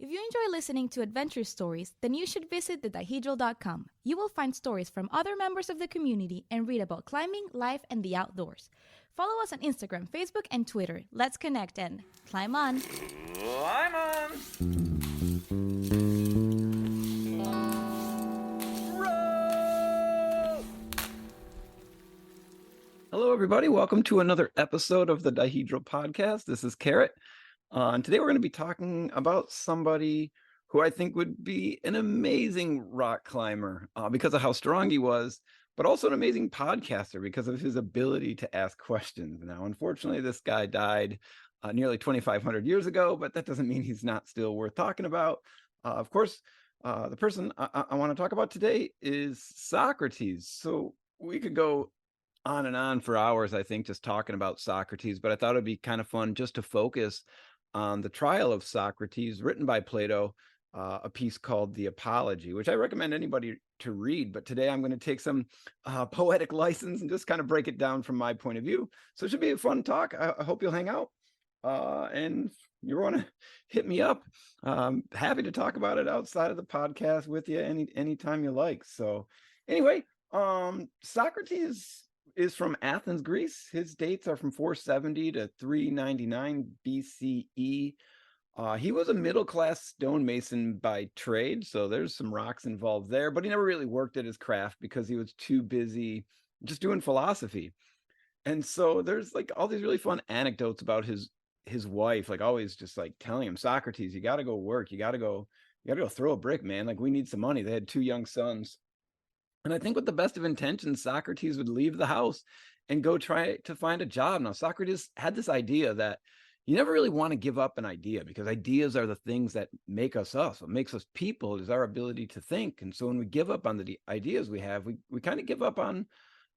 If you enjoy listening to adventure stories, then you should visit theDIHEDRAL.com. You will find stories from other members of the community and read about climbing, life, and the outdoors. Follow us on Instagram, Facebook, and Twitter. Let's connect and climb on! Climb on! Roll! Hello, everybody. Welcome to another episode of the Dihedral podcast. This is Clara. And today we're going to be talking about somebody who I think would be an amazing rock climber because of how strong he was, but also an amazing podcaster because of his ability to ask questions. Now, unfortunately, this guy died nearly 2,500 years ago, but that doesn't mean he's not still worth talking about. Of course, the person I want to talk about today is Socrates. So we could go on and on for hours, I think, just talking about Socrates, but I thought it'd be kind of fun just to focus on the trial of Socrates, written by Plato, a piece called The Apology, which I recommend anybody to read. But today I'm going to take some poetic license and just kind of break it down from my point of view. So it should be a fun talk. I hope you'll hang out. And if you want to hit me up, happy to talk about it outside of the podcast with you anytime you like. So anyway, Socrates is from Athens, Greece. His dates are from 470 to 399 BCE. He was a middle-class stonemason by trade, so there's some rocks involved there, but he never really worked at his craft because he was too busy just doing philosophy. And so there's like all these really fun anecdotes about his wife, like always just like telling him, Socrates, you got to go work. You got to go throw a brick, man. Like, we need some money. They had 2 young sons. And I think with the best of intentions, Socrates would leave the house and go try to find a job. Now, Socrates had this idea that you never really want to give up an idea, because ideas are the things that make us us. What makes us people is our ability to think. And so when we give up on the ideas we have, we kind of give up on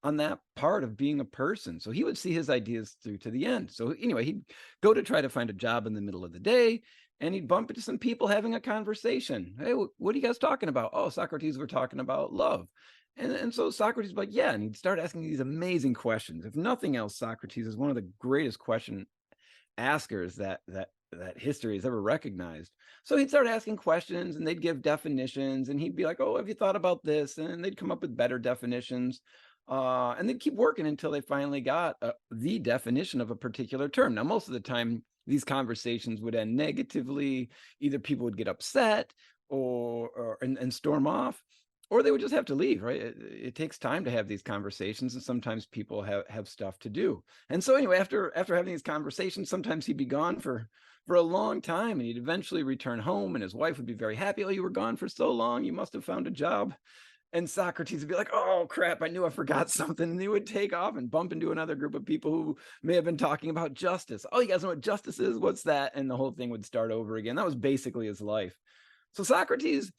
that part of being a person. So he would see his ideas through to the end. So anyway, he'd go to try to find a job in the middle of the day, and he'd bump into some people having a conversation. Hey, what are you guys talking about? Oh, Socrates, we're talking about love. And so Socrates was like, yeah, and he'd start asking these amazing questions. If nothing else, Socrates is one of the greatest question askers that history has ever recognized. So he'd start asking questions, and they'd give definitions, and he'd be like, oh, have you thought about this? And they'd come up with better definitions. And they'd keep working until they finally got the definition of a particular term. Now, most of the time, these conversations would end negatively. Either people would get upset and storm off, or they would just have to leave, right? It takes time to have these conversations, and sometimes people have stuff to do. And so anyway, after having these conversations, sometimes he'd be gone for a long time, and he'd eventually return home, and his wife would be very happy. Oh, you were gone for so long. You must have found a job. And Socrates would be like, oh, crap, I knew I forgot something. And he would take off and bump into another group of people who may have been talking about justice. Oh, you guys know what justice is? What's that? And the whole thing would start over again. That was basically his life. So Socrates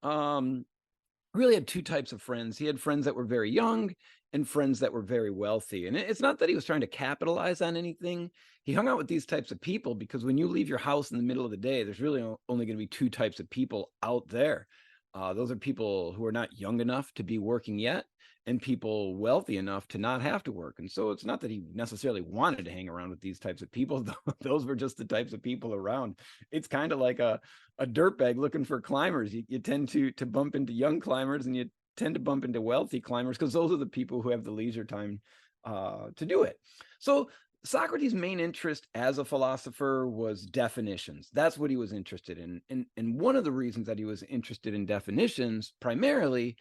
really had 2 types of friends. He had friends that were very young and friends that were very wealthy. And it's not that he was trying to capitalize on anything. He hung out with these types of people because when you leave your house in the middle of the day, there's really only going to be 2 types of people out there. Those are people who are not young enough to be working yet, and people wealthy enough to not have to work. And so it's not that he necessarily wanted to hang around with these types of people. Those were just the types of people around. It's kind of like a dirtbag looking for climbers. You tend to bump into young climbers, and you tend to bump into wealthy climbers because those are the people who have the leisure time to do it. So Socrates' main interest as a philosopher was definitions. That's what he was interested in. And one of the reasons that he was interested in definitions primarily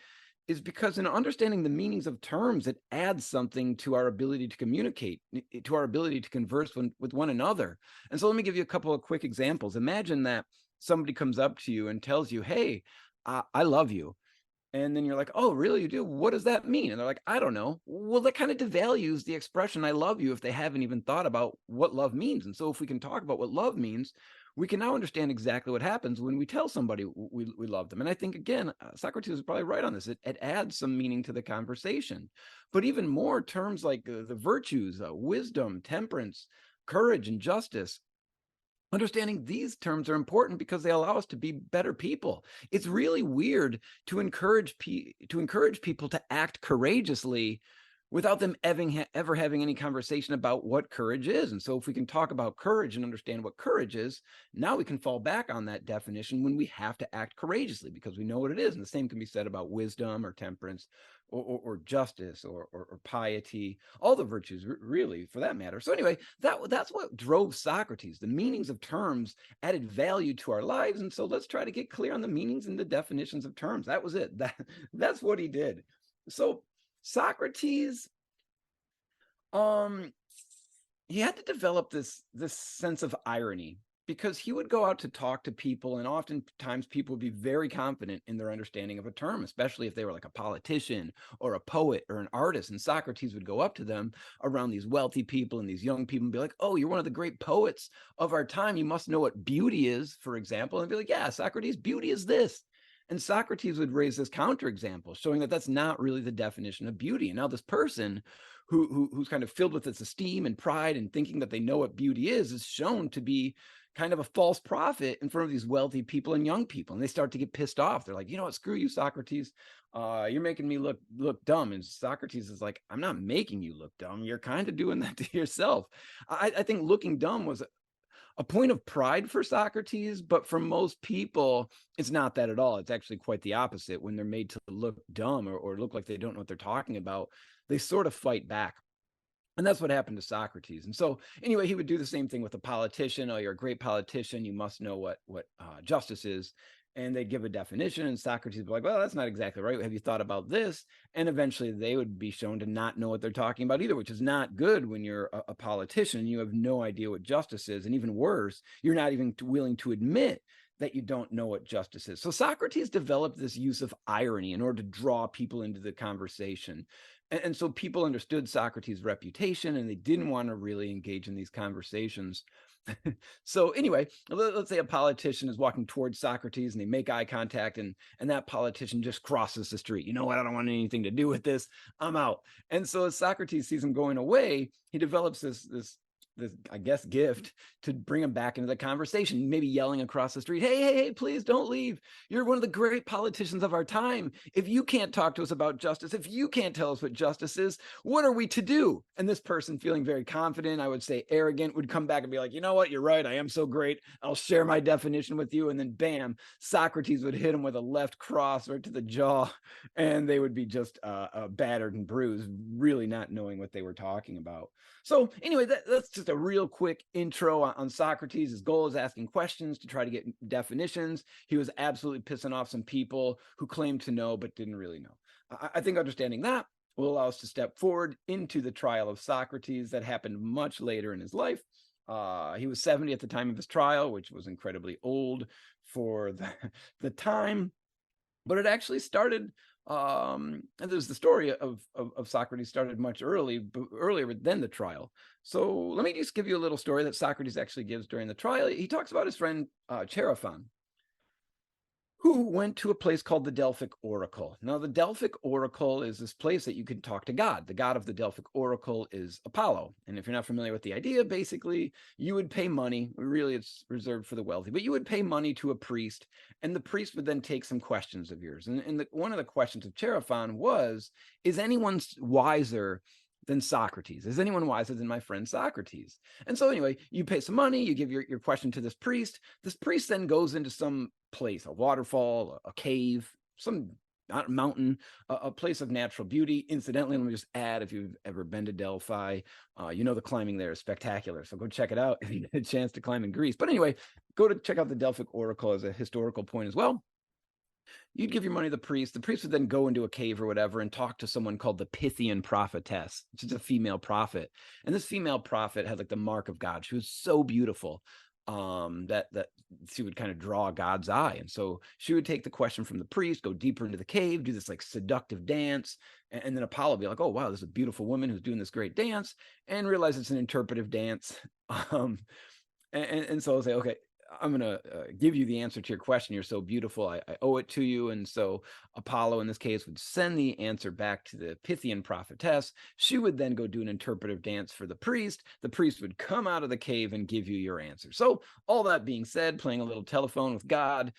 is because in understanding the meanings of terms, it adds something to our ability to communicate, to our ability to converse with one another. And so let me give you a couple of quick examples. Imagine that somebody comes up to you and tells you, hey, I love you. And then you're like, oh, really? You do? What does that mean? And they're like, I don't know. Well, that kind of devalues the expression I love you if they haven't even thought about what love means. And so if we can talk about what love means, we can now understand exactly what happens when we tell somebody we love them. And I think, again, Socrates is probably right on this. It adds some meaning to the conversation. But even more, terms like the virtues, wisdom, temperance, courage, and justice, understanding these terms are important because they allow us to be better people. It's really weird to encourage people to act courageously without them ever having any conversation about what courage is. And so if we can talk about courage and understand what courage is, now we can fall back on that definition when we have to act courageously because we know what it is. And the same can be said about wisdom or temperance or justice or piety, all the virtues really for that matter. So anyway, that's what drove Socrates. The meanings of terms added value to our lives. And so let's try to get clear on the meanings and the definitions of terms. That was it. That's what he did. So Socrates, um, he had to develop this sense of irony because he would go out to talk to people, and oftentimes people would be very confident in their understanding of a term, especially if they were like a politician or a poet or an artist. And Socrates would go up to them around these wealthy people and these young people and be like, "Oh, you're one of the great poets of our time. You must know what beauty is," for example, and be like, "Yeah, Socrates, beauty is this." And Socrates would raise this counterexample, showing that that's not really the definition of beauty. And now this person who's kind of filled with this esteem and pride and thinking that they know what beauty is shown to be kind of a false prophet in front of these wealthy people and young people. And they start to get pissed off. They're like, "You know what, screw you, Socrates. You're making me look dumb." And Socrates is like, "I'm not making you look dumb. You're kind of doing that to yourself." I think looking dumb was a point of pride for Socrates, but for most people, it's not that at all. It's actually quite the opposite. When they're made to look dumb or look like they don't know what they're talking about, they sort of fight back. And that's what happened to Socrates. And so anyway, he would do the same thing with a politician. "Oh, you're a great politician. You must know what justice is." And they'd give a definition, and Socrates would be like, "Well, that's not exactly right. Have you thought about this?" And eventually they would be shown to not know what they're talking about either, which is not good when you're a politician. You have no idea what justice is. And even worse, you're not even willing to admit that you don't know what justice is. So Socrates developed this use of irony in order to draw people into the conversation. And so people understood Socrates' reputation and they didn't want to really engage in these conversations. So anyway, let's say a politician is walking towards Socrates and they make eye contact and that politician just crosses the street. "You know what? I don't want anything to do with this. I'm out." And so as Socrates sees him going away, he develops this I guess gift to bring him back into the conversation, maybe yelling across the street, hey, please don't leave. You're one of the great politicians of our time. If you can't talk to us about justice, if you can't tell us what justice is, what are we to do?" And this person, feeling very confident, I would say arrogant, would come back and be like, "You know what? You're right. I am so great. I'll share my definition with you." And then bam, Socrates would hit him with a left cross right to the jaw, and they would be just battered and bruised, really not knowing what they were talking about. So anyway, that's just a real quick intro on Socrates. His goal is asking questions to try to get definitions. He was absolutely pissing off some people who claimed to know but didn't really know. I think understanding that will allow us to step forward into the trial of Socrates that happened much later in his life. He was 70 at the time of his trial, which was incredibly old for the time. But it actually started, and there's the story of Socrates started much earlier than the trial. So let me just give you a little story that Socrates actually gives during the trial. He talks about his friend Chaerephon, who went to a place called the Delphic Oracle. Now, the Delphic Oracle is this place that you can talk to God. The god of the Delphic Oracle is Apollo. And if you're not familiar with the idea, basically, you would pay money. Really, it's reserved for the wealthy, but you would pay money to a priest, and the priest would then take some questions of yours. And one of the questions of Chaerephon was, is anyone wiser than Socrates? Is anyone wiser than my friend Socrates? And so anyway, you pay some money, you give your question to this priest. This priest then goes into some place, a waterfall, a cave, some mountain, a place of natural beauty. Incidentally, let me just add, if you've ever been to Delphi, you know the climbing there is spectacular. So go check it out if you get a chance to climb in Greece. But anyway, go to check out the Delphic Oracle as a historical point as well. You'd give your money to the priest. The priest would then go into a cave or whatever and talk to someone called the Pythian prophetess, which is a female prophet. And this female prophet had like the mark of God. She was so beautiful that she would kind of draw God's eye. And so she would take the question from the priest, go deeper into the cave, do this like seductive dance. And then Apollo would be like, "Oh, wow, this is a beautiful woman who's doing this great dance," and realize it's an interpretive dance. And so I'll say, "Okay, I'm going to give you the answer to your question. You're so beautiful. I owe it to you." And so Apollo, in this case, would send the answer back to the Pythian prophetess. She would then go do an interpretive dance for the priest. The priest would come out of the cave and give you your answer. So all that being said, playing a little telephone with God,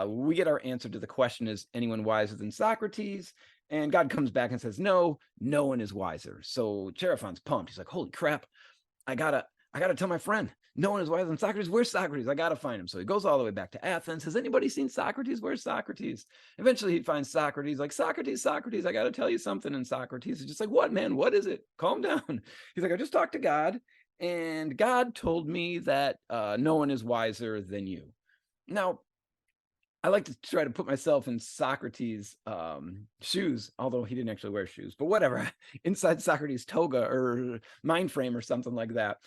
we get our answer to the question, is anyone wiser than Socrates? And God comes back and says, no one is wiser. So Chaerephon's pumped. He's like, holy crap, I gotta tell my friend, no one is wiser than Socrates. Where's Socrates? I gotta find him. So he goes all the way back to Athens. Has anybody seen Socrates? Where's Socrates? Eventually he finds Socrates, like, Socrates, I gotta tell you something. And Socrates is just like, what, man? What is it? Calm down. He's like, I just talked to God, and God told me that no one is wiser than you. Now, I like to try to put myself in Socrates' shoes, although he didn't actually wear shoes, but whatever, inside Socrates' toga or mind frame or something like that.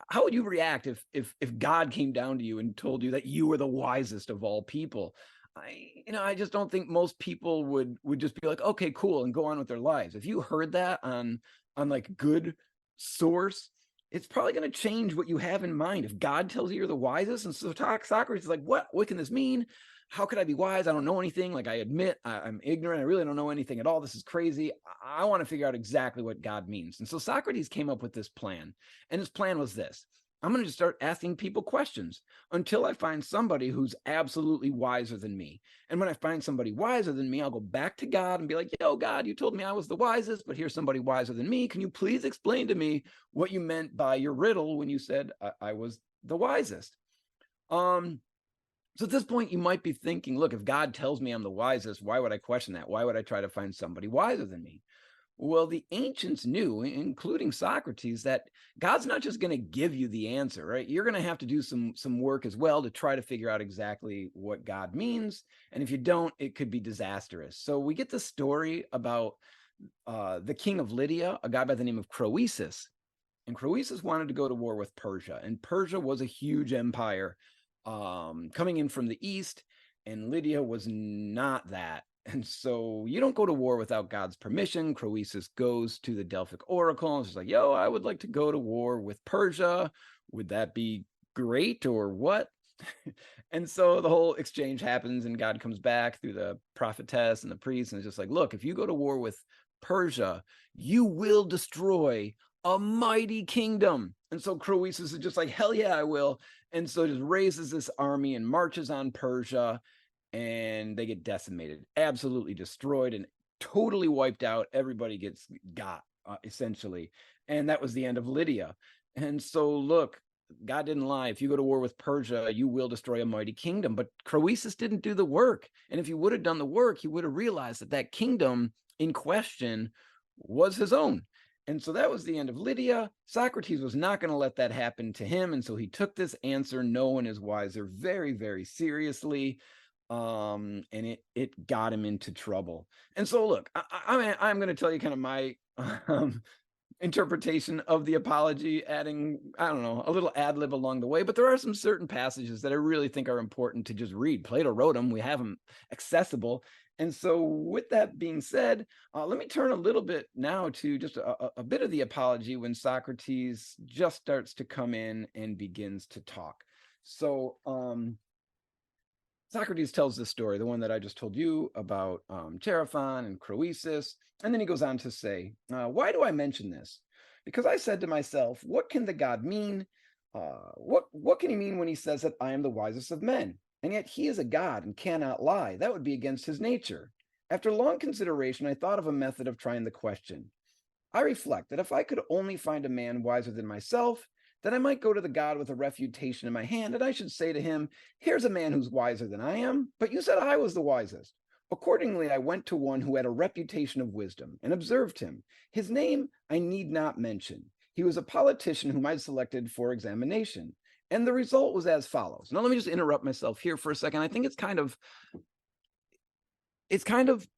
How would you react if God came down to you and told you that you were the wisest of all people? I just don't think most people would just be like, okay, cool, and go on with their lives. If you heard that on like good source, it's probably going to change what you have in mind. If God tells you you're the wisest, and so Socrates is like, what can this mean? How could I be wise? I don't know anything. Like, I admit I'm ignorant. I really don't know anything at all. This is crazy. I want to figure out exactly what God means. And so Socrates came up with this plan. And his plan was this: I'm going to just start asking people questions until I find somebody who's absolutely wiser than me. And when I find somebody wiser than me, I'll go back to God and be like, yo, God, you told me I was the wisest, but here's somebody wiser than me. Can you please explain to me what you meant by your riddle when you said I was the wisest? So at this point, you might be thinking, look, if God tells me I'm the wisest, why would I question that? Why would I try to find somebody wiser than me? Well, the ancients knew, including Socrates, that God's not just going to give you the answer, right? You're going to have to do some work as well to try to figure out exactly what God means. And if you don't, it could be disastrous. So we get the story about the king of Lydia, a guy by the name of Croesus. And Croesus wanted to go to war with Persia. And Persia was a huge empire coming in from the east, and Lydia was not that. And so you don't go to war without God's permission. Croesus goes to the Delphic oracle and is like, yo, I would like to go to war with Persia. Would that be great or what? And so the whole exchange happens, and God comes back through the prophetess and the priest, and is just like, look, if you go to war with Persia, you will destroy a mighty kingdom. And so Croesus is just like, hell yeah, I will. And so just raises this army and marches on Persia, and they get decimated, absolutely destroyed, and totally wiped out. Everybody gets got, essentially. And that was the end of Lydia. And so look, God didn't lie. If you go to war with Persia, you will destroy a mighty kingdom. But Croesus didn't do the work. And if he would have done the work, he would have realized that that kingdom in question was his own. And so that was the end of Lydia. Socrates was not going to let that happen to him. And so he took this answer, no one is wiser, very, very seriously. And it got him into trouble. And so look, I'm going to tell you kind of my interpretation of the Apology, adding, I don't know, a little ad lib along the way. But there are some certain passages that I really think are important to just read. Plato wrote them. We have them accessible. And so with that being said, let me turn a little bit now to just a bit of the Apology when Socrates just starts to come in and begins to talk. So Socrates tells this story, the one that I just told you about Chaerephon and Croesus. And then he goes on to say, why do I mention this? Because I said to myself, what can the god mean? What can he mean when he says that I am the wisest of men? And yet he is a god and cannot lie. That would be against his nature. After long consideration, I thought of a method of trying the question. I reflect that if I could only find a man wiser than myself, then I might go to the god with a refutation in my hand, and I should say to him, here's a man who's wiser than I am, but you said I was the wisest. Accordingly, I went to one who had a reputation of wisdom and observed him. His name I need not mention. He was a politician whom I'd selected for examination. And the result was as follows. Now, let me just interrupt myself here for a second. I think it's kind of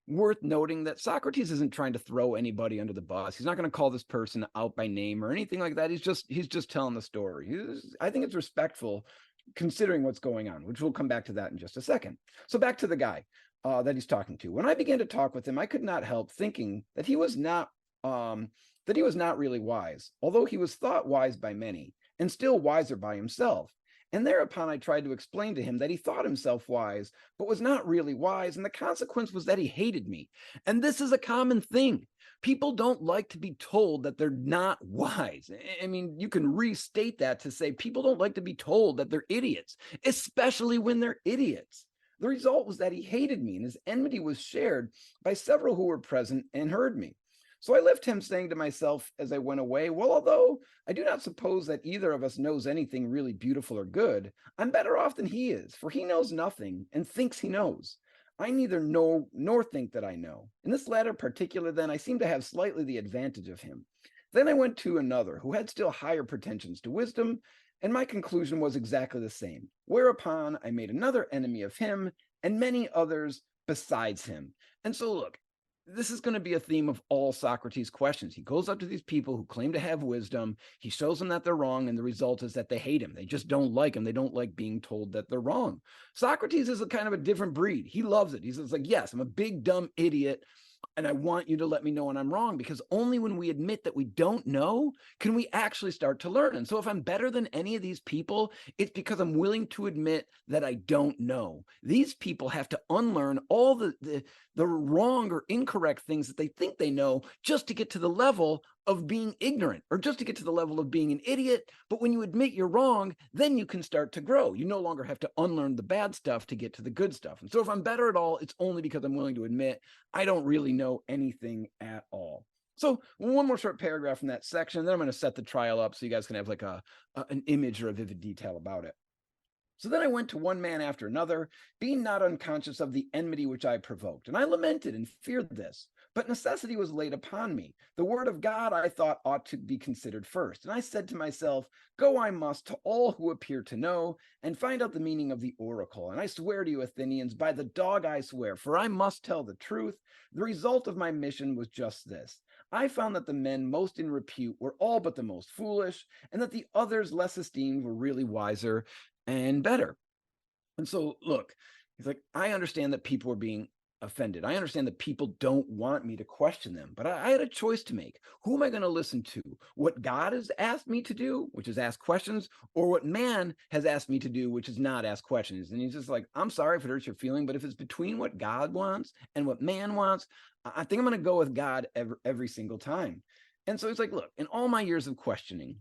worth noting that Socrates isn't trying to throw anybody under the bus. He's not going to call this person out by name or anything like that. He's just telling the story. I think it's respectful considering what's going on, which we'll come back to that in just a second. So back to the guy that he's talking to. When I began to talk with him, I could not help thinking that he was not really wise, although he was thought wise by many, and still wiser by himself. And thereupon I tried to explain to him that he thought himself wise, but was not really wise, and the consequence was that he hated me. And this is a common thing. People don't like to be told that they're not wise. I mean, you can restate that to say people don't like to be told that they're idiots, especially when they're idiots. The result was that he hated me, and his enmity was shared by several who were present and heard me. So I left him, saying to myself as I went away, well, although I do not suppose that either of us knows anything really beautiful or good, I'm better off than he is, for he knows nothing and thinks he knows. I neither know nor think that I know. In this latter particular, then, I seem to have slightly the advantage of him. Then I went to another, who had still higher pretensions to wisdom, and my conclusion was exactly the same. Whereupon I made another enemy of him, and many others besides him. And so, look, this is going to be a theme of all Socrates' questions. He goes up to these people who claim to have wisdom. He shows them that they're wrong, and the result is that they hate him. They just don't like him. They don't like being told that they're wrong. Socrates is a kind of a different breed. He loves it. He's like, yes, I'm a big, dumb idiot, and I want you to let me know when I'm wrong, because only when we admit that we don't know can we actually start to learn. And so if I'm better than any of these people, it's because I'm willing to admit that I don't know. These people have to unlearn all the wrong or incorrect things that they think they know just to get to the level of being ignorant, or just to get to the level of being an idiot. But when you admit you're wrong, then you can start to grow. You no longer have to unlearn the bad stuff to get to the good stuff. And so if I'm better at all, it's only because I'm willing to admit I don't really know anything at all. So one more short paragraph from that section, then I'm going to set the trial up so you guys can have like an image or a vivid detail about it. So then I went to one man after another, being not unconscious of the enmity which I provoked. And I lamented and feared this. But necessity was laid upon me. The word of God, I thought, ought to be considered first. And I said to myself, go I must to all who appear to know, and find out the meaning of the oracle. And I swear to you, Athenians, by the dog I swear, for I must tell the truth. The result of my mission was just this. I found that the men most in repute were all but the most foolish, and that the others less esteemed were really wiser and better. And so, look, he's like, I understand that people are being offended. I understand that people don't want me to question them, but I had a choice to make. Who am I going to listen to? What God has asked me to do, which is ask questions, or what man has asked me to do, which is not ask questions? And he's just like, I'm sorry if it hurts your feeling, but if it's between what God wants and what man wants, I think I'm going to go with God every single time. And so he's like, look, in all my years of questioning,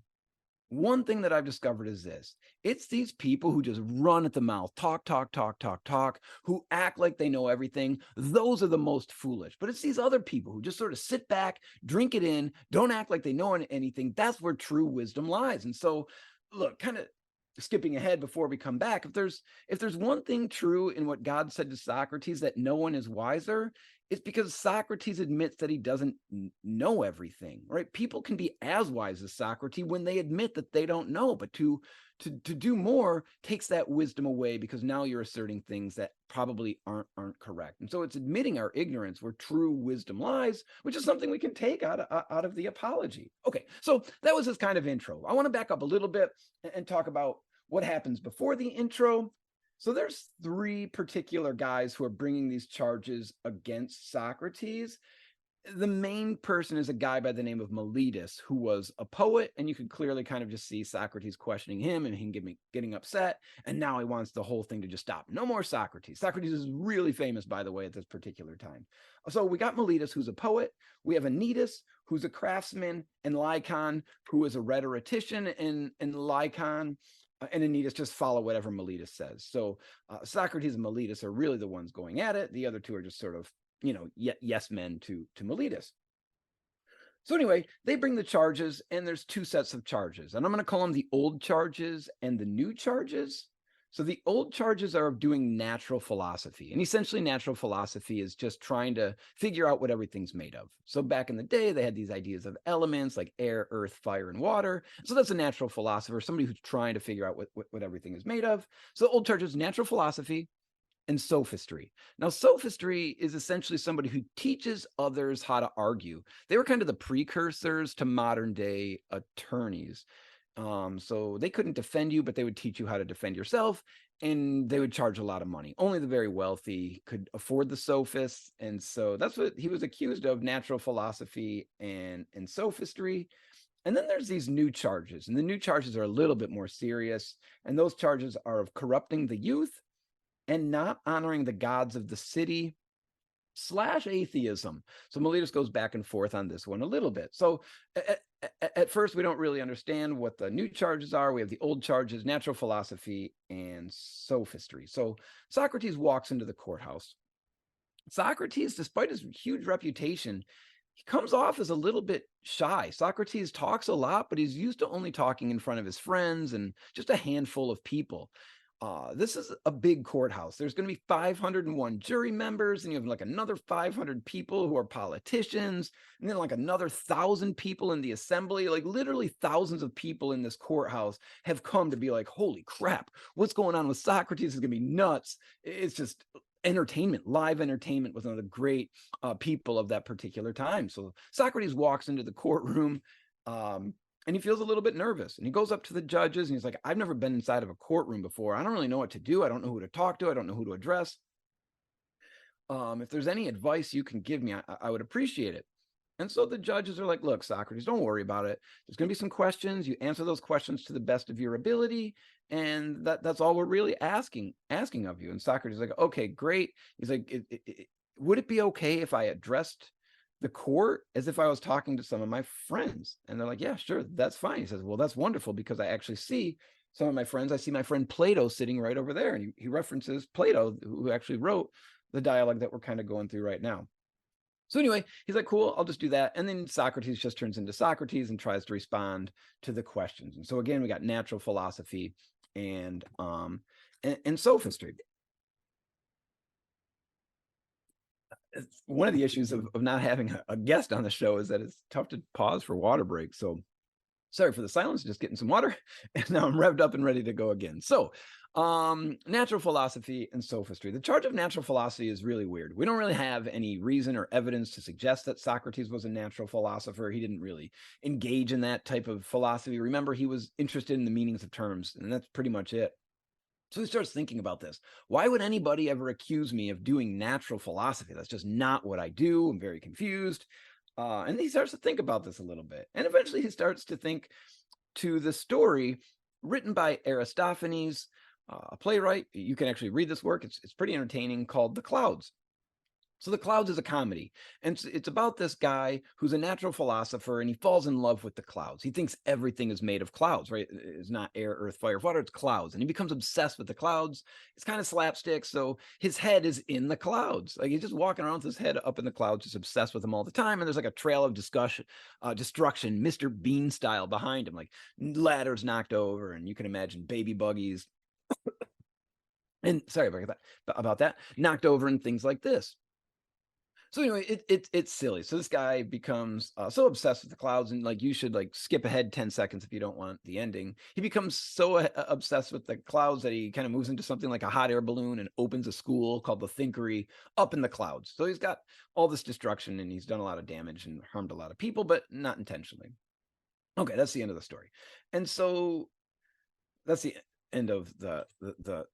one thing that I've discovered is this. It's these people who just run at the mouth, talk, who act like they know everything. Those are the most foolish. But it's these other people who just sort of sit back, drink it in, don't act like they know anything. That's where true wisdom lies. And so, look, kind of skipping ahead before we come back, if there's one thing true in what God said to Socrates, that no one is wiser, it's because Socrates admits that he doesn't know everything, right? People can be as wise as Socrates when they admit that they don't know, but to do more takes that wisdom away, because now you're asserting things that probably aren't correct. And so it's admitting our ignorance where true wisdom lies, which is something we can take out of the Apology. Okay, so that was this kind of intro. I want to back up a little bit and talk about what happens before the intro. So there's three particular guys who are bringing these charges against Socrates. The main person is a guy by the name of Meletus, who was a poet, and you could clearly kind of just see Socrates questioning him and him getting upset, and now he wants the whole thing to just stop. No more Socrates. Socrates is really famous, by the way, at this particular time. So we got Meletus, who's a poet. We have Anytus, who's a craftsman, and Lycon, who is a rhetorician, and Lycon and Anytus just follow whatever Meletus says. So Socrates and Meletus are really the ones going at it. The other two are just sort of, yes men to Meletus. So anyway, they bring the charges, and there's two sets of charges. And I'm going to call them the old charges and the new charges. So the old charges are of doing natural philosophy. And essentially natural philosophy is just trying to figure out what everything's made of. So back in the day, they had these ideas of elements like air, earth, fire, and water. So that's a natural philosopher, somebody who's trying to figure out what everything is made of. So old charges, natural philosophy, and sophistry. Now, sophistry is essentially somebody who teaches others how to argue. They were kind of the precursors to modern day attorneys. So they couldn't defend you, but they would teach you how to defend yourself, and they would charge a lot of money. Only the very wealthy could afford the sophists. And so that's what he was accused of, natural philosophy and sophistry. And then there's these new charges, and the new charges are a little bit more serious. And those charges are of corrupting the youth and not honoring the gods of the city / atheism. So Meletus goes back and forth on this one a little bit. So at first, we don't really understand what the new charges are. We have the old charges, natural philosophy and sophistry. So Socrates walks into the courthouse. Socrates, despite his huge reputation, he comes off as a little bit shy. Socrates talks a lot, but he's used to only talking in front of his friends and just a handful of people. This is a big courthouse. There's going to be 501 jury members, and you have like another 500 people who are politicians, and then like another 1,000 people in the assembly. Like literally thousands of people in this courthouse have come to be like, holy crap, what's going on with Socrates is going to be nuts. It's just entertainment, live entertainment with one of the great people of that particular time. So Socrates walks into the courtroom. And he feels a little bit nervous, and he goes up to the judges and he's like, I've never been inside of a courtroom before. I don't really know what to do. I don't know who to talk to. I don't know who to address. If there's any advice you can give me, I would appreciate it. And so the judges are like, look, Socrates, don't worry about it. There's going to be some questions. You answer those questions to the best of your ability. And that's all we're really asking of you. And Socrates is like, okay, great. He's like, would it be okay if I addressed the court as if I was talking to some of my friends? And they're like, yeah, sure, that's fine. He says, well, that's wonderful, because I actually see some of my friends. I see my friend Plato sitting right over there. And he references Plato, who actually wrote the dialogue that we're kind of going through right now. So anyway, he's like, cool, I'll just do that. And then Socrates just turns into Socrates and tries to respond to the questions. And so again, we got natural philosophy and sophistry. One of the issues of not having a guest on the show is that it's tough to pause for water breaks. So sorry for the silence, just getting some water. And now I'm revved up and ready to go again. So natural philosophy and sophistry. The charge of natural philosophy is really weird. We don't really have any reason or evidence to suggest that Socrates was a natural philosopher. He didn't really engage in that type of philosophy. Remember, he was interested in the meanings of terms, and that's pretty much it. So he starts thinking about this. Why would anybody ever accuse me of doing natural philosophy? That's just not what I do. I'm very confused. And he starts to think about this a little bit. And eventually he starts to think to the story written by Aristophanes, a playwright. You can actually read this work. It's pretty entertaining, called The Clouds. So The Clouds is a comedy, and it's about this guy who's a natural philosopher, and he falls in love with the clouds. He thinks everything is made of clouds, right? It's not air, earth, fire, water, it's clouds. And he becomes obsessed with the clouds. It's kind of slapstick, so his head is in the clouds. Like he's just walking around with his head up in the clouds, just obsessed with them all the time. And there's like a trail of destruction, Mr. Bean style behind him, like ladders knocked over, and you can imagine baby buggies. And sorry about that, knocked over and things like this. So anyway, it's silly. So this guy becomes so obsessed with the clouds, and like you should like skip ahead 10 seconds if you don't want the ending. He becomes so obsessed with the clouds that he kind of moves into something like a hot air balloon and opens a school called the Thinkery up in the clouds. So he's got all this destruction, and he's done a lot of damage and harmed a lot of people, but not intentionally. Okay, that's the end of the story. And so that's the end of the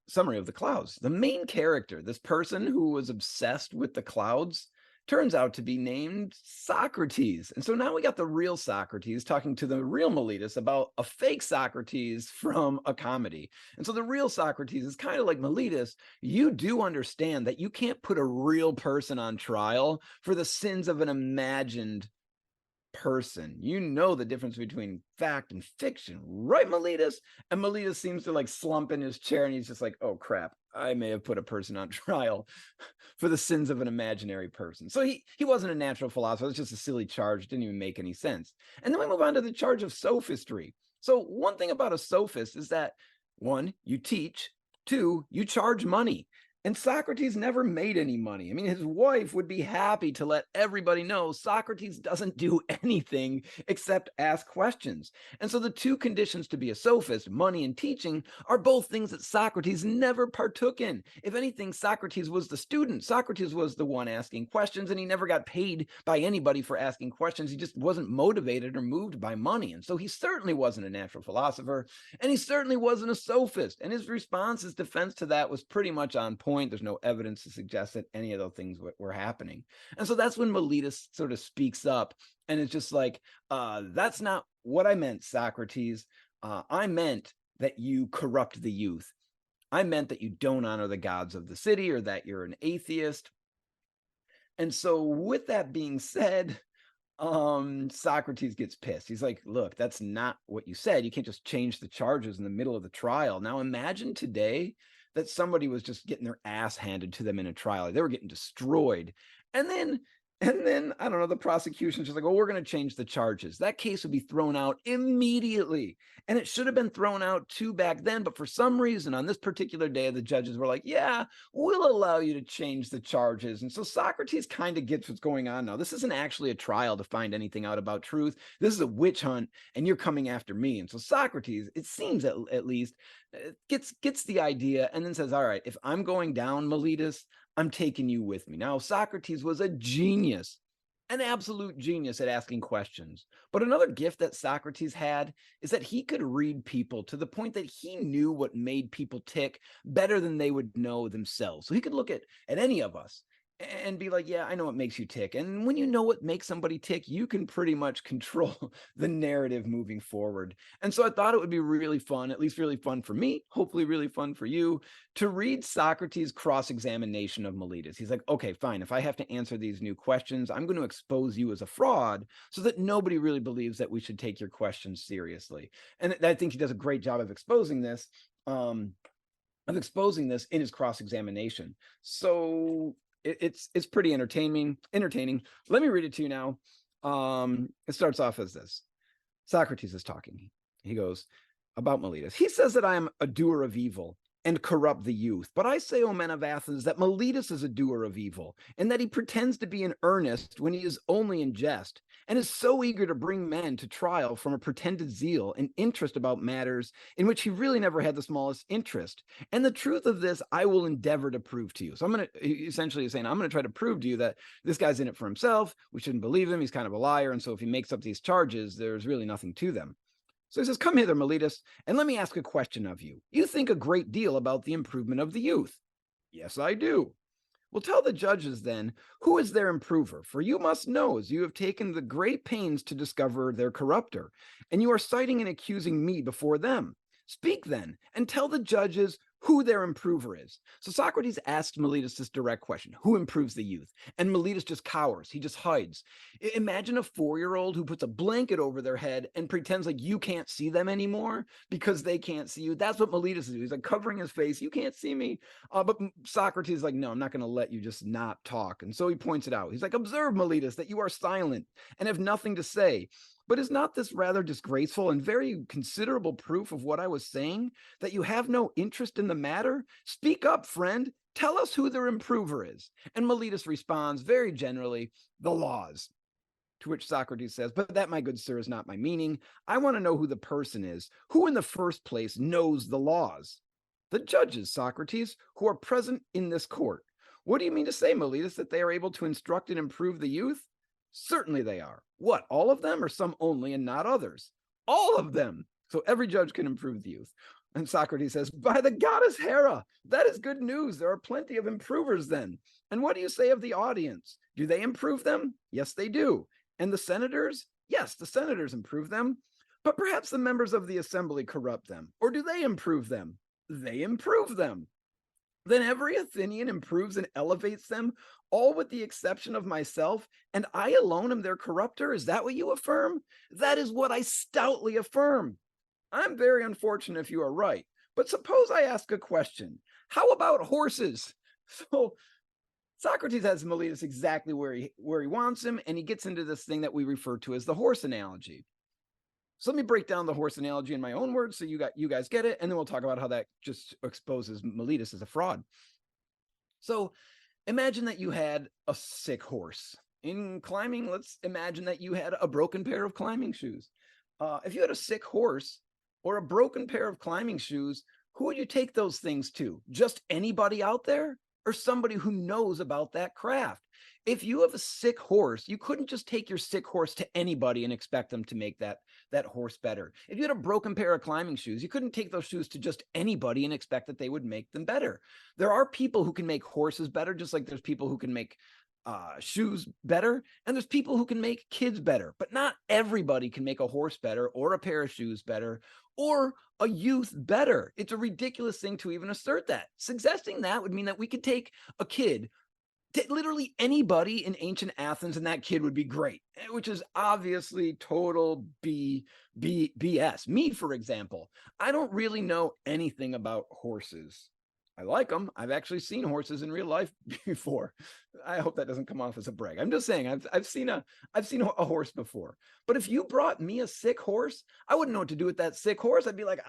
summary of the clouds. The main character, this person who was obsessed with the clouds, turns out to be named Socrates. And so now we got the real Socrates talking to the real Meletus about a fake Socrates from a comedy. And so the real Socrates is kind of like Meletus. You do understand that you can't put a real person on trial for the sins of an imagined person. You know the difference between fact and fiction, right, Meletus? And Meletus seems to like slump in his chair, and he's just like, oh crap, I may have put a person on trial for the sins of an imaginary person. So he wasn't a natural philosopher. It's just a silly charge. It didn't even make any sense. And then we move on to the charge of sophistry. So one thing about a sophist is that, one, you teach, two, you charge money. And Socrates never made any money. I mean, his wife would be happy to let everybody know Socrates doesn't do anything except ask questions. And so the two conditions to be a sophist, money and teaching, are both things that Socrates never partook in. If anything, Socrates was the student. Socrates was the one asking questions, and he never got paid by anybody for asking questions. He just wasn't motivated or moved by money. And so he certainly wasn't a natural philosopher, and he certainly wasn't a sophist. And his response, his defense to that was pretty much on point. There's no evidence to suggest that any of those things were happening. And so that's when Meletus sort of speaks up, and it's just like, that's not what I meant, Socrates. I meant that you corrupt the youth. I meant that you don't honor the gods of the city, or that you're an atheist. And so with that being said, Socrates gets pissed. He's like, look, that's not what you said. You can't just change the charges in the middle of the trial. Now imagine today that somebody was just getting their ass handed to them in a trial. They were getting destroyed. And then I don't know, the prosecution's just like, oh, we're going to change the charges. That case would be thrown out immediately. And it should have been thrown out too back then. But for some reason, on this particular day, the judges were like, yeah, we'll allow you to change the charges. And so Socrates kind of gets what's going on now. This isn't actually a trial to find anything out about truth. This is a witch hunt, and you're coming after me. And so Socrates, it seems at least, gets the idea and then says, all right, if I'm going down, Meletus, I'm taking you with me. Now, Socrates was a genius, an absolute genius at asking questions. But another gift that Socrates had is that he could read people to the point that he knew what made people tick better than they would know themselves. So he could look at any of us and be like, yeah, I know what makes you tick. And when you know what makes somebody tick, you can pretty much control the narrative moving forward. And so I thought it would be really fun, at least really fun for me, hopefully really fun for you, to read Socrates' cross-examination of Meletus. He's like, okay, fine. If I have to answer these new questions, I'm going to expose you as a fraud so that nobody really believes that we should take your questions seriously. And I think he does a great job of exposing this. In his cross-examination. So it's pretty entertaining. Let me read it to you now. It starts off as this. Socrates is talking. He goes about Meletus. He says that I am a doer of evil and corrupt the youth. But I say, O men of Athens, that Meletus is a doer of evil, and that he pretends to be in earnest when he is only in jest, and is so eager to bring men to trial from a pretended zeal and interest about matters in which he really never had the smallest interest. And the truth of this I will endeavor to prove to you. So essentially saying, I'm going to try to prove to you that this guy's in it for himself. We shouldn't believe him. He's kind of a liar. And so if he makes up these charges, there's really nothing to them. So he says, come hither, Meletus, and let me ask a question of you. You think a great deal about the improvement of the youth. Yes, I do. Well, tell the judges then, who is their improver? For you must know, as you have taken the great pains to discover their corrupter, and you are citing and accusing me before them. Speak then, and tell the judges who their improver is. So Socrates asks Meletus this direct question, who improves the youth? And Meletus just cowers, he just hides. Imagine a 4-year-old who puts a blanket over their head and pretends like you can't see them anymore because they can't see you. That's what Meletus is. He's like covering his face, you can't see me. But Socrates is like, no, I'm not going to let you just not talk. And so he points it out. He's like, observe, Meletus, that you are silent and have nothing to say. But is not this rather disgraceful and very considerable proof of what I was saying, that you have no interest in the matter? Speak up, friend. Tell us who their improver is. And Meletus responds very generally, the laws. To which Socrates says, but that, my good sir, is not my meaning. I want to know who the person is, who in the first place knows the laws. The judges, Socrates, who are present in this court. What do you mean to say, Meletus, that they are able to instruct and improve the youth? Certainly they are. What, all of them, or some only and not others? All of them. So every judge can improve the youth. And Socrates says, by the goddess Hera, that is good news. There are plenty of improvers then. And what do you say of the audience? Do they improve them? Yes, they do. And the senators? Yes, the senators improve them. But perhaps the members of the assembly corrupt them. Or do they improve them? They improve them. Then every Athenian improves and elevates them, all with the exception of myself, and I alone am their corrupter? Is that what you affirm? That is what I stoutly affirm. I'm very unfortunate if you are right, but suppose I ask a question. How about horses? So Socrates has Meletus exactly where he wants him, and he gets into this thing that we refer to as the horse analogy. So let me break down the horse analogy in my own words so you guys get it, and then we'll talk about how that just exposes Meletus as a fraud. So imagine that you had a sick horse. In climbing, let's imagine that you had a broken pair of climbing shoes. If you had a sick horse or a broken pair of climbing shoes, who would you take those things to? Just anybody out there, or somebody who knows about that craft? If you have a sick horse, you couldn't just take your sick horse to anybody and expect them to make that horse better. If you had a broken pair of climbing shoes, you couldn't take those shoes to just anybody and expect that they would make them better. There are people who can make horses better, just like there's people who can make shoes better, and there's people who can make kids better, but not everybody can make a horse better or a pair of shoes better or a youth better. It's a ridiculous thing to even assert that. Suggesting that would mean that we could take a kid literally anybody in ancient Athens, and that kid would be great, which is obviously total BS. Me, for example, I don't really know anything about horses. I like them. I've actually seen horses in real life before. I hope that doesn't come off as a brag. I'm just saying I've seen a horse before. But if you brought me a sick horse, I wouldn't know what to do with that sick horse. I'd be like,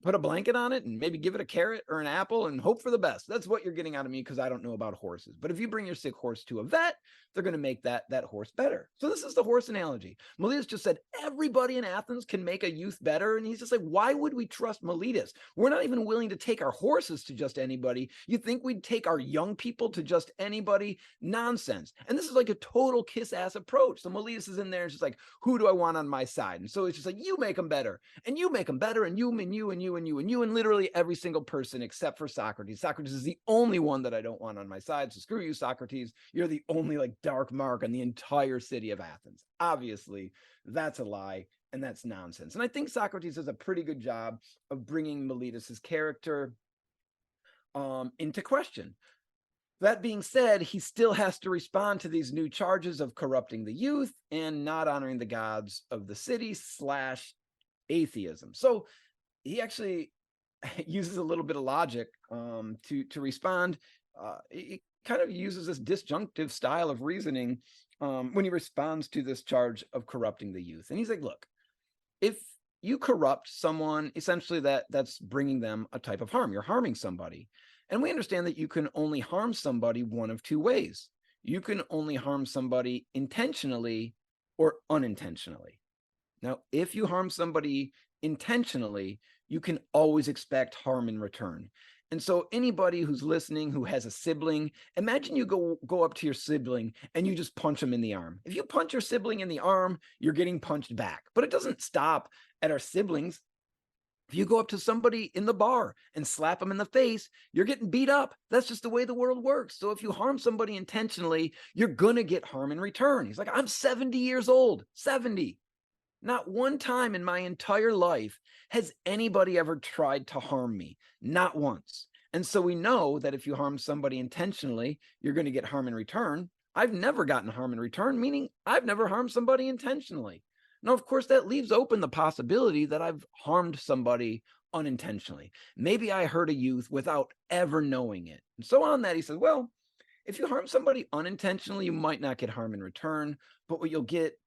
put a blanket on it and maybe give it a carrot or an apple and hope for the best. That's what you're getting out of me because I don't know about horses. But if you bring your sick horse to a vet, they're going to make that horse better. So this is the horse analogy. Meletus just said everybody in Athens can make a youth better. And he's just like, why would we trust Meletus? We're not even willing to take our horses to just anybody. You think we'd take our young people to just anybody? Nonsense. And this is like a total kiss-ass approach. So Meletus is in there and just like, who do I want on my side? And so it's just like, you make them better and you make them better and you and you and you and you and you and literally every single person except for Socrates. Socrates is the only one that I don't want on my side. So screw you, Socrates. You're the only like dark mark on the entire city of Athens. Obviously, that's a lie and that's nonsense. And I think Socrates does a pretty good job of bringing Meletus's character into question. That being said, he still has to respond to these new charges of corrupting the youth and not honoring the gods of the city / atheism. So he actually uses a little bit of logic to respond. He kind of uses this disjunctive style of reasoning when he responds to this charge of corrupting the youth. And he's like, look, if you corrupt someone, essentially that's bringing them a type of harm. You're harming somebody. And we understand that you can only harm somebody one of two ways. You can only harm somebody intentionally or unintentionally. Now, if you harm somebody intentionally, you can always expect harm in return. And so anybody who's listening who has a sibling, imagine you go up to your sibling and you just punch them in the arm. If you punch your sibling in the arm, you're getting punched back. But it doesn't stop at our siblings. If you go up to somebody in the bar and slap them in the face, you're getting beat up. That's just the way the world works. So if you harm somebody intentionally, you're going to get harm in return. He's like, I'm 70 years old, 70. Not one time in my entire life has anybody ever tried to harm me. Not once. And so we know that if you harm somebody intentionally, you're going to get harm in return. I've never gotten harm in return, meaning I've never harmed somebody intentionally. Now, of course, that leaves open the possibility that I've harmed somebody unintentionally. Maybe I hurt a youth without ever knowing it. And so on that, he says, well, if you harm somebody unintentionally, you might not get harm in return, but what you'll get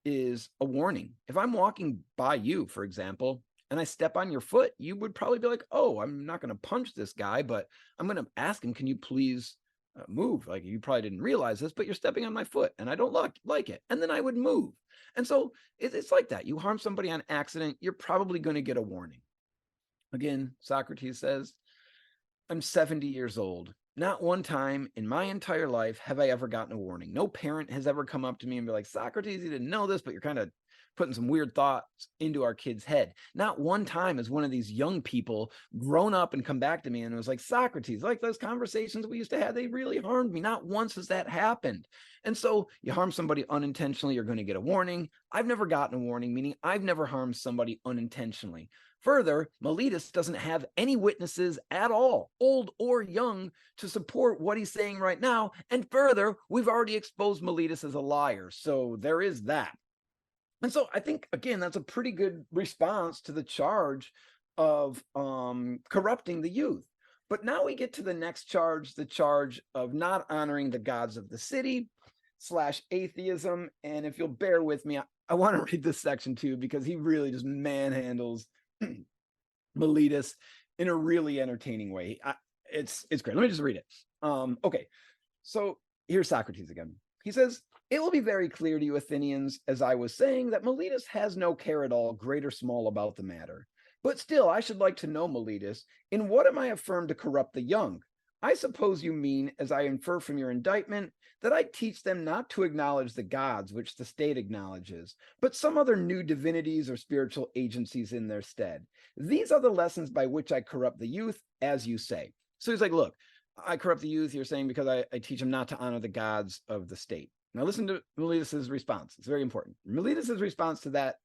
is a warning. If I'm walking by you, for example, and I step on your foot, you would probably be like, oh, I'm not going to punch this guy, but I'm going to ask him, can you please move? Like, you probably didn't realize this, but you're stepping on my foot and I don't like it. And then I would move. And so it's like that. You harm somebody on accident, you're probably going to get a warning. Again, Socrates says, I'm 70 years old. Not one time in my entire life have I ever gotten a warning. No parent has ever come up to me and be like, Socrates, you didn't know this, but you're kind of putting some weird thoughts into our kid's head. Not one time has one of these young people grown up and come back to me and was like, Socrates, like those conversations we used to have, they really harmed me. Not once has that happened. And so you harm somebody unintentionally, you're going to get a warning. I've never gotten a warning, meaning I've never harmed somebody unintentionally. Further, Meletus doesn't have any witnesses at all, old or young, to support what he's saying right now. And further, we've already exposed Meletus as a liar. So there is that. And so I think, again, that's a pretty good response to the charge of corrupting the youth. But now we get to the next charge, the charge of not honoring the gods of the city / atheism. And if you'll bear with me, I want to read this section too, because he really just manhandles Meletus in a really entertaining way. It's great. Let me just read it. Okay, so here's Socrates again. He says, it will be very clear to you Athenians, as I was saying, that Meletus has no care at all, great or small, about the matter. But still, I should like to know, Meletus, in what am I affirmed to corrupt the young? I suppose you mean, as I infer from your indictment, that I teach them not to acknowledge the gods which the state acknowledges, but some other new divinities or spiritual agencies in their stead. These are the lessons by which I corrupt the youth, as you say. So he's like, look, I corrupt the youth, you're saying, because I teach them not to honor the gods of the state. Now listen to Meletus's response. It's very important. Meletus's response to that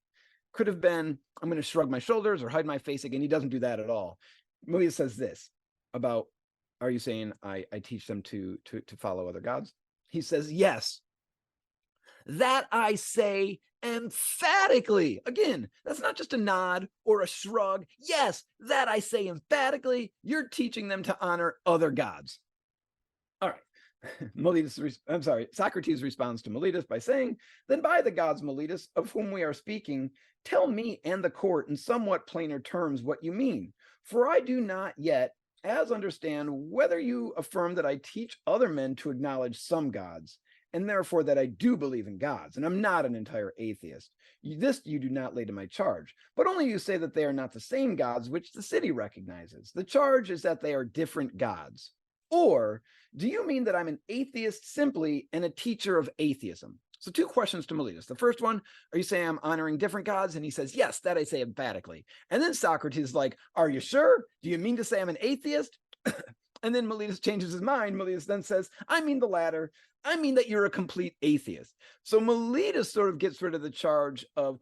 could have been, I'm going to shrug my shoulders or hide my face again. He doesn't do that at all. Meletus says this about are you saying I teach them to follow other gods? He says, yes, that I say emphatically. Again, that's not just a nod or a shrug. Yes, that I say emphatically. You're teaching them to honor other gods. All right. Socrates responds to Meletus by saying, then by the gods, Meletus, of whom we are speaking, tell me and the court in somewhat plainer terms what you mean. For I do not yet as understand whether you affirm that I teach other men to acknowledge some gods, and therefore that I do believe in gods, and I'm not an entire atheist. This you do not lay to my charge, but only you say that they are not the same gods which the city recognizes. The charge is that they are different gods. Or do you mean that I'm an atheist simply and a teacher of atheism? So 2 questions to Meletus. The first one, are you saying I'm honoring different gods? And he says, yes, that I say emphatically. And then Socrates is like, are you sure? Do you mean to say I'm an atheist? And then Meletus changes his mind. Meletus then says, I mean the latter. I mean that you're a complete atheist. So Meletus sort of gets rid of the charge of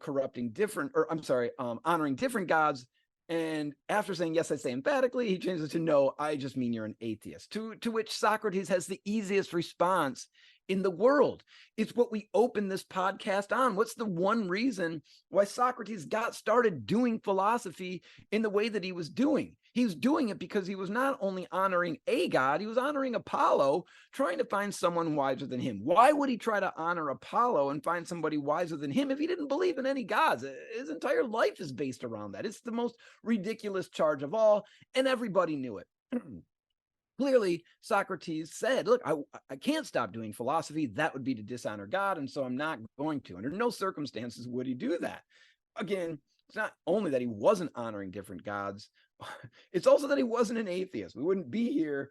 honoring different gods. And after saying, yes, I say emphatically, he changes to, no, I just mean you're an atheist. To which Socrates has the easiest response in the world. It's what we open this podcast on. What's the one reason why Socrates got started doing philosophy in the way that he was doing? He was doing it because he was not only honoring a god, he was honoring Apollo, trying to find someone wiser than him. Why would he try to honor Apollo and find somebody wiser than him if he didn't believe in any gods? His entire life is based around that. It's the most ridiculous charge of all, and everybody knew it. Clearly, Socrates said, look, I can't stop doing philosophy. That would be to dishonor God, and so I'm not going to. Under no circumstances would he do that. Again, it's not only that he wasn't honoring different gods, it's also that he wasn't an atheist. We wouldn't be here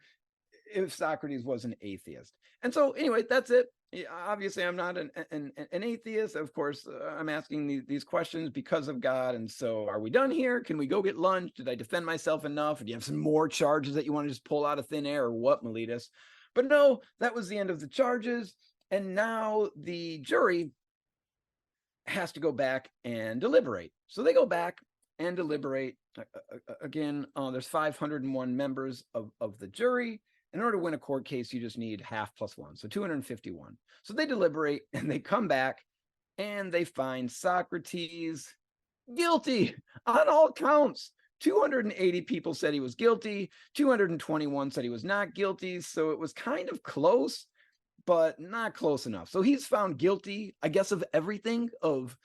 if Socrates was an atheist. And so anyway, that's it. Obviously, I'm not an atheist. Of course, I'm asking these questions because of God. And so are we done here? Can we go get lunch? Did I defend myself enough? Do you have some more charges that you want to just pull out of thin air or what, Meletus? But no, that was the end of the charges. And now the jury has to go back and deliberate. So they go back and deliberate. Again, there's 501 members of the jury. In order to win a court case, you just need half plus 1, so 251. So they deliberate and they come back and they find Socrates guilty on all counts. 280 people said he was guilty. 221 said he was not guilty. So it was kind of close, but not close enough. So he's found guilty, I guess, of everything, of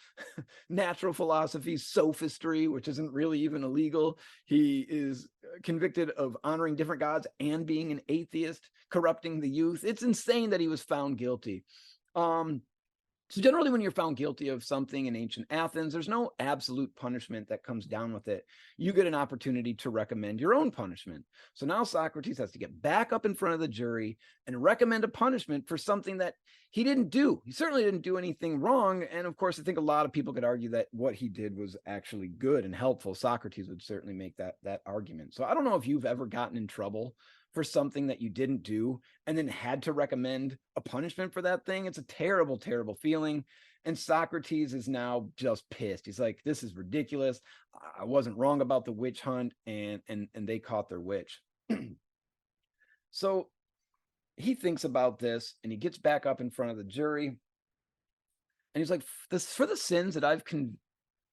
natural philosophy, sophistry, which isn't really even illegal. He is convicted of honoring different gods and being an atheist, corrupting the youth. It's insane that he was found guilty. So generally, when you're found guilty of something in ancient Athens, there's no absolute punishment that comes down with it. You get an opportunity to recommend your own punishment. So now Socrates has to get back up in front of the jury and recommend a punishment for something that he didn't do. He certainly didn't do anything wrong. And of course, I think a lot of people could argue that what he did was actually good and helpful. Socrates would certainly make that argument. So I don't know if you've ever gotten in trouble for something that you didn't do and then had to recommend a punishment for that thing. It's a terrible, terrible feeling. And Socrates is now just pissed. He's like, this is ridiculous. I wasn't wrong about the witch hunt, and they caught their witch. So he thinks about this and he gets back up in front of the jury and he's like, for the sins that I've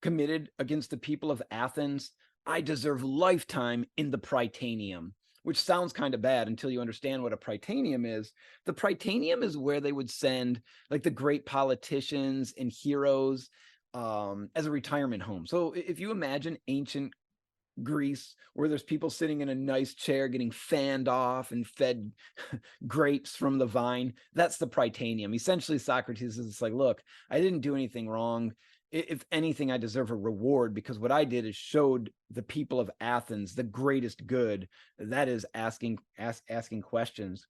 committed against the people of Athens, I deserve lifetime in the Prytaneum, which sounds kind of bad until you understand what a Prytaneum is. The Prytaneum is where they would send like the great politicians and heroes as a retirement home. So if you imagine ancient Greece, where there's people sitting in a nice chair getting fanned off and fed grapes from the vine, that's the Prytaneum. Essentially, Socrates is like, look, I didn't do anything wrong. If anything, I deserve a reward because what I did is showed the people of Athens the greatest good, that is asking questions.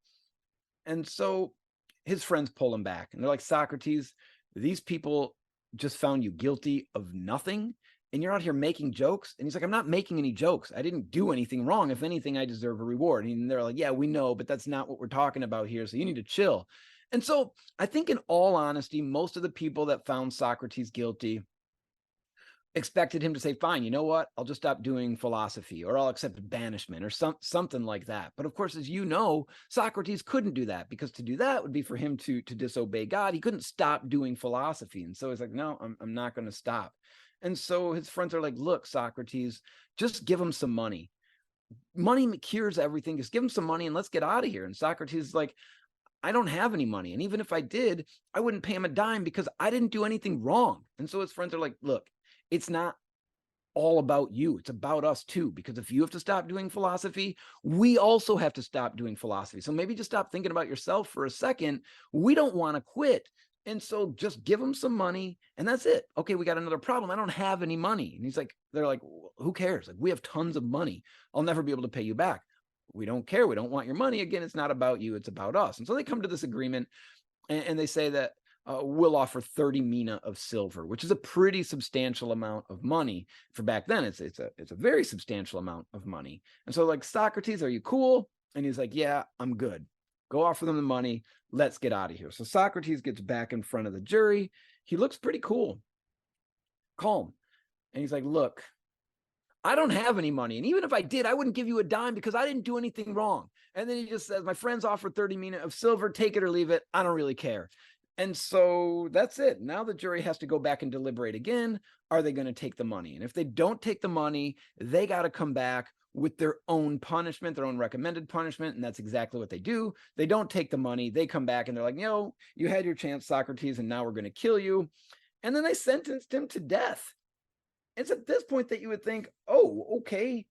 And so his friends pull him back and they're like, Socrates, these people just found you guilty of nothing and you're out here making jokes. And he's like, I'm not making any jokes. I didn't do anything wrong. If anything, I deserve a reward. And they're like, yeah, we know, but that's not what we're talking about here. So you need to chill. And so I think in all honesty, most of the people that found Socrates guilty expected him to say, fine, you know what? I'll just stop doing philosophy, or I'll accept banishment, or something like that. But of course, as you know, Socrates couldn't do that, because to do that would be for him to disobey God. He couldn't stop doing philosophy. And so he's like, no, I'm not going to stop. And so his friends are like, look, Socrates, just give him some money. Money cures everything. Just give him some money and let's get out of here. And Socrates is like, I don't have any money. And even if I did, I wouldn't pay him a dime because I didn't do anything wrong. And so his friends are like, look, it's not all about you. It's about us too, because if you have to stop doing philosophy, we also have to stop doing philosophy. So maybe just stop thinking about yourself for a second. We don't want to quit. And so just give them some money and that's it. Okay, we got another problem. I don't have any money. And he's like, they're like, who cares? Like, we have tons of money. I'll never be able to pay you back. We don't care. We don't want your money. Again, it's not about you. It's about us. And so they come to this agreement, and they say that we'll offer 30 mina of silver, which is a pretty substantial amount of money. For back then, it's a very substantial amount of money. And so, like, Socrates, are you cool? And he's like, yeah, I'm good. Go offer them the money. Let's get out of here. So Socrates gets back in front of the jury. He looks pretty cool, calm. And he's like, look, I don't have any money. And even if I did, I wouldn't give you a dime because I didn't do anything wrong. And then he just says, my friends offered 30 mina of silver. Take it or leave it. I don't really care. And so that's it. Now the jury has to go back and deliberate again. Are they going to take the money? And if they don't take the money, they got to come back with their own punishment, their own recommended punishment. And that's exactly what they do. They don't take the money. They come back and they're like, you had your chance, Socrates, and now we're going to kill you. And then they sentenced him to death. It's at this point that you would think, oh, okay,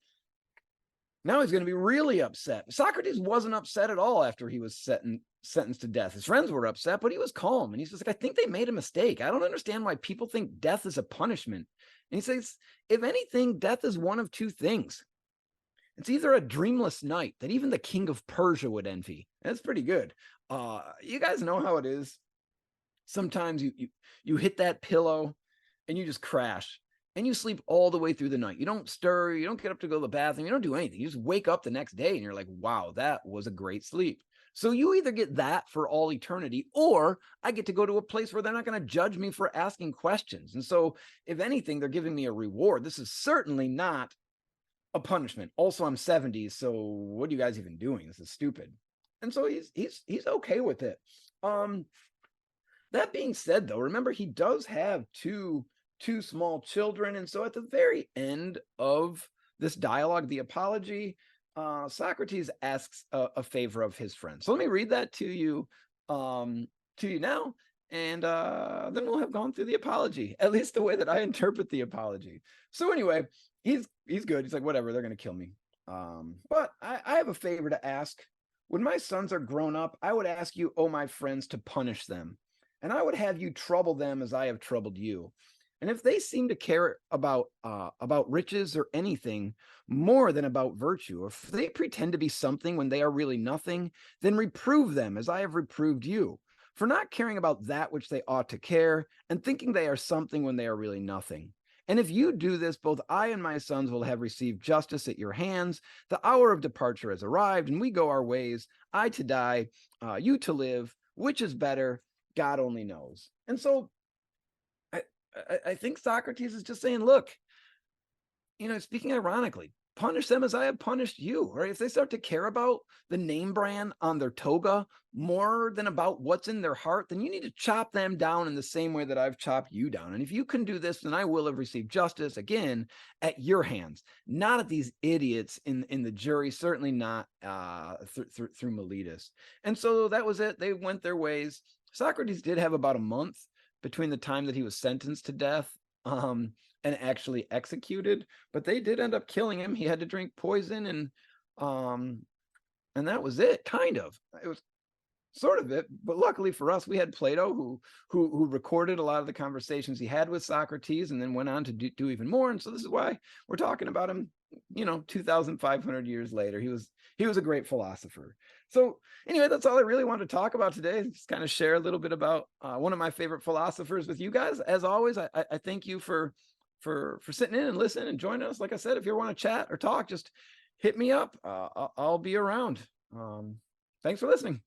now he's going to be really upset. Socrates wasn't upset at all after he was sentenced to death. His friends were upset, but he was calm. And he's just like, I think they made a mistake. I don't understand why people think death is a punishment. And he says, if anything, death is one of two things. It's either a dreamless night that even the king of Persia would envy. That's pretty good. You guys know how it is. Sometimes you hit that pillow and you just crash. And you sleep all the way through the night. You don't stir. You don't get up to go to the bathroom. You don't do anything. You just wake up the next day and you're like, wow, that was a great sleep. So you either get that for all eternity, or I get to go to a place where they're not going to judge me for asking questions. And so if anything, they're giving me a reward. This is certainly not a punishment. Also, I'm 70. So what are you guys even doing? This is stupid. And so he's okay with it. That being said, though, remember, he does have two small children. And so at the very end of this dialogue, the apology, Socrates asks a favor of his friend. So let me read that to you now, and then we'll have gone through the apology, at least the way that I interpret the apology. So anyway, he's good. He's like, whatever, they're going to kill me. But I have a favor to ask. When my sons are grown up, I would ask you, oh, my friends, to punish them. And I would have you trouble them as I have troubled you. And if they seem to care about riches or anything more than about virtue, or if they pretend to be something when they are really nothing, then reprove them as I have reproved you, for not caring about that which they ought to care, and thinking they are something when they are really nothing. And if you do this, both I and my sons will have received justice at your hands. The hour of departure has arrived, and we go our ways, I to die, you to live. Which is better? God only knows. And so I think Socrates is just saying, look, speaking ironically, punish them as I have punished you. Right? If they start to care about the name brand on their toga more than about what's in their heart, then you need to chop them down in the same way that I've chopped you down. And if you can do this, then I will have received justice, again, at your hands, not at these idiots in the jury, certainly not through Meletus. And so that was it. They went their ways. Socrates did have about a month between the time that he was sentenced to death and actually executed, but they did end up killing him. He had to drink poison, and that was it. Kind of. It was sort of it, but luckily for us, we had Plato who recorded a lot of the conversations he had with Socrates, and then went on to do even more. And so this is why we're talking about him. 2,500 years later, he was a great philosopher. So anyway, that's all I really wanted to talk about today. Just kind of share a little bit about one of my favorite philosophers with you guys. As always, I thank you for sitting in and listening and joining us. Like I said, if you want to chat or talk, just hit me up. I'll be around. Thanks for listening.